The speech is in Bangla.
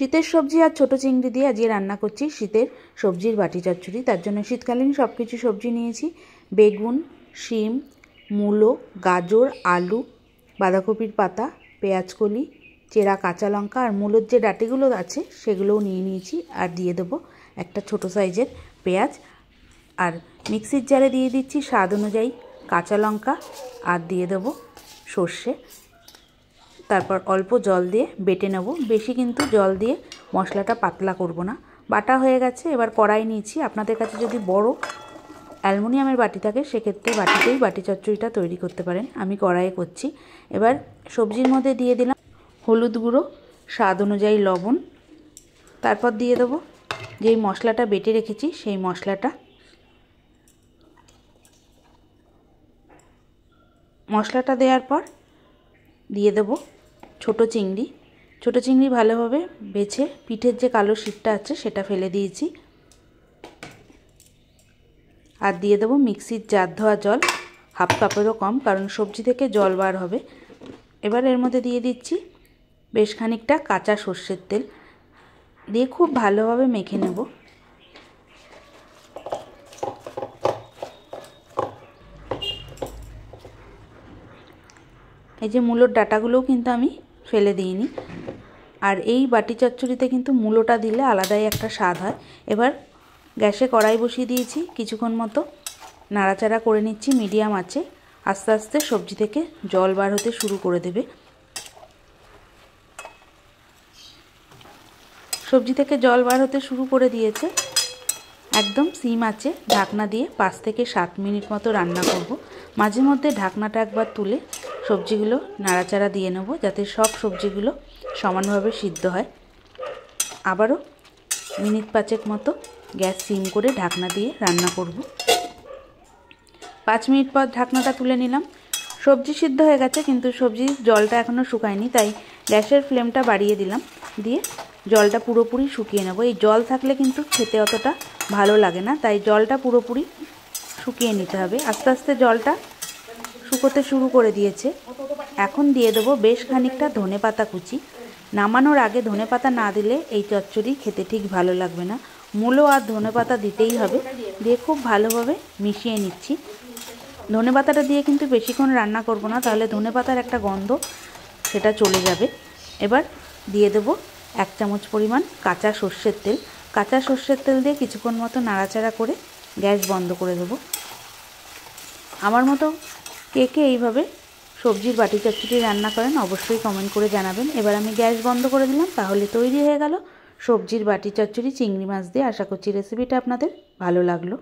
শীতের সবজি আর ছোটো চিংড়ি দিয়ে আজকে রান্না করছি শীতের সবজির বাটি চচ্চড়ি। তার জন্য শীতকালীন সব কিছু সবজি নিয়েছি। বেগুন, শিম, মূলো, গাজর, আলু, বাঁধাকপির পাতা, পেঁয়াজকলি, চেরা কাঁচা লঙ্কা আর মূলোর যে ডাঁটিগুলো আছে সেগুলোও নিয়ে নিয়েছি। আর দিয়ে দেবো একটা ছোটো সাইজের পেঁয়াজ। আর মিক্সির জারে দিয়ে দিচ্ছি স্বাদ অনুযায়ী কাঁচা লঙ্কা আর দিয়ে দেবো সর্ষে। তারপর অল্প জল দিয়ে বেটে নেব। বেশি কিন্তু জল দিয়ে মশলাটা পাতলা করব না। বাটা হয়ে গেছে। এবার কড়াই নিয়েছি। আপনাদের কাছে যদি বড় অ্যালুমিনিয়ামের বাটি থাকে সেক্ষেত্রে বাটিতেই বাটি চচ্চড়িটা তৈরি করতে পারেন। আমি কড়াইয়ে করছি। এবার সবজির মধ্যে দিয়ে দিলাম হলুদ গুঁড়ো, স্বাদ অনুযায়ী লবণ। তারপর দিয়ে দেবো যেই মশলাটা বেটে রেখেছি সেই মশলাটা দেওয়ার পর দিয়ে দেবো ছোটো চিংড়ি ভালোভাবে বেছে পিঠের যে কালো শিটটা আছে সেটা ফেলে দিয়েছি। আর দিয়ে দেবো মিক্সির জার ধোয়া জল, হাফ কাপেরও কম, কারণ সবজি থেকে জল বার হবে। এবার এর মধ্যে দিয়ে দিচ্ছি বেশ খানিকটা কাঁচা সর্ষের তেল দিয়ে খুব ভালোভাবে মেখে নেব। এই যে মূলোর ডাঁটাগুলোও কিন্তু আমি ফেলে দিইনি। আর এই বাটি চচ্চড়িতে কিন্তু মূলোটা দিলে আলাদাই একটা স্বাদ হয়। এবার গ্যাসে কড়াই বসিয়ে দিয়েছি। কিছুক্ষণ মতো নাড়াচাড়া করে নিচ্ছি মিডিয়াম আঁচে। আস্তে আস্তে সবজি থেকে জল বার হতে শুরু করে দেবে। সবজি থেকে জল বার হতে শুরু করে দিয়েছে। একদম সিম আঁচে ঢাকনা দিয়ে 5 থেকে 7 মিনিট মতো রান্না করব। মাঝে মধ্যে ঢাকনাটা একবার তুলে সবজিগুলো নাড়াচাড়া দিয়ে নেব যাতে সব সবজিগুলো সমানভাবে সিদ্ধ হয়। আবারও মিনিট 5 মতো গ্যাস সিম করে ঢাকনা দিয়ে রান্না করব। 5 মিনিট পর ঢাকনাটা তুলে নিলাম। সবজি সিদ্ধ হয়ে গেছে কিন্তু সবজির জলটা এখনও শুকায়নি, তাই গ্যাসের ফ্লেমটা বাড়িয়ে দিলাম। দিয়ে জলটা পুরোপুরি শুকিয়ে নেব। এই জল থাকলে কিন্তু খেতে অতটা ভালো লাগে না, তাই জলটা পুরোপুরি শুকিয়ে নিতে হবে। আস্তে আস্তে জলটা শুকোতে শুরু করে দিয়েছে। এখন দিয়ে দেবো বেশ খানিকটা ধনেপাতা কুচি। নামানোর আগে ধনেপাতা না দিলে এই চচ্চড়ি খেতে ঠিক ভালো লাগবে না। মূলো আর ধনেপাতা দিতেই হবে। দিয়ে খুব ভালোভাবে মিশিয়ে নিচ্ছি। ধনেপাতাটা দিয়ে কিন্তু বেশিক্ষণ রান্না করব না, তাহলে ধনেপাতার একটা গন্ধ সেটা চলে যাবে। এবার দিয়ে দেবো 1 চামচ পরিমাণ কাঁচা সর্ষের তেল। কাঁচা সর্ষের তেল দিয়ে কিছুক্ষণ মতো নাড়াচাড়া করে গ্যাস বন্ধ করে দেবো। আমার মতো কে কে এইভাবে সবজির বাটি চচ্চড়ি রান্না করেন অবশ্যই কমেন্ট করে জানাবেন। এবার আমি গ্যাস বন্ধ করে দিলাম। তাহলে তৈরি হয়ে গেল সবজির বাটি চচ্চড়ি চিংড়ি মাছ দিয়ে। আশা করছি রেসিপিটা আপনাদের ভালো লাগলো।